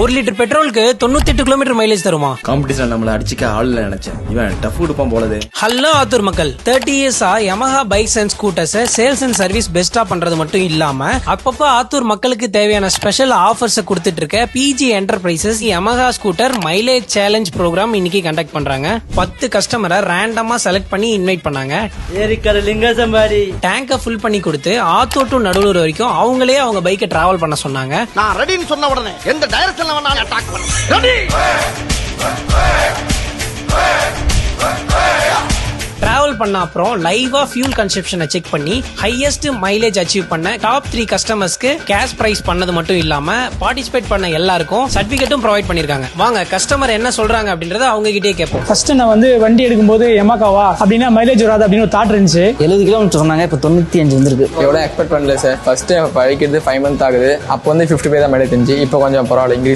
1 litre பெட்ரோலுக்கு 98 kilometre mileage தருமா? Competition நம்மள அடிச்சுக்க ஆள் நினைச்சேன், இவன் டஃப் கொடுப்பான் போலது. ஹலோ ஆத்தூர் மக்கள், 30 இயர்ஸா Yamaha bikes and scooters sales and service பெஸ்டா பண்றது மட்டும் இல்லாம அப்பப்போ ஆத்தூர் மக்களுக்கு தேவையான ஸ்பெஷல் ஆஃபர்ஸ் கொடுத்துட்டு இருக்க PG enterprises Yamaha scooter mileage challenge program இன்னைக்கு கண்டக்ட் பண்றாங்க. 10 கஸ்டமரை ரேண்டமா செலக்ட் பண்ணி இன்வைட் பண்ணாங்க. டேங்க ஃபுல் பண்ணி கொடுத்து ஆத்தூர் டு நடுவூர் வரைக்கும் அவங்களே அவங்க பைக்கை டிராவல் பண்ண சொன்னாங்க. நான் ரெடின்னு சொன்ன உடனே எந்த டைரக்ஷன்ல வேணாலும் அட்டாக் பண்ணு. ரெடி. டிராவல் பண்ண அப்புறம் லைவா ஃபியூல் கன்சப்ஷனை செக் பண்ணி ஹையஸ்ட் மைலேஜ் அச்சீவ் பண்ண டாப் 3 கஸ்டமர்ஸ்க்கு கேஷ் பிரைஸ் பண்ணது மட்டும் இல்லாம பார்ட்டிசிபேட் பண்ண எல்லாருக்கும் சர்டிபிகேட்டும் ப்ரொவைட் பண்ணிருக்காங்க. வாங்க கஸ்டமர் என்ன சொல்றாங்க அப்படின்றத அவங்க கிட்டே கேட்போம். ஃபர்ஸ்ட் நான் வண்டி எடுக்கும்போது யமகாவா அப்படின்னா மைலேஜ் வராது அப்படின்னு ஒரு தாட் இருந்துச்சு. 70 கிலோமீட்டர் சொன்னாங்க, இப்போ 95 வந்திருக்கு. எவ்வளோ எக்ஸ்பெக்ட் பண்ணல சார். ஃபர்ஸ்ட் பைக் 5 மந்த் ஆகுது. அப்போ 55 தான் மைலேஜ் இருந்துச்சு. இப்போ கொஞ்சம் பரவாயில்ல.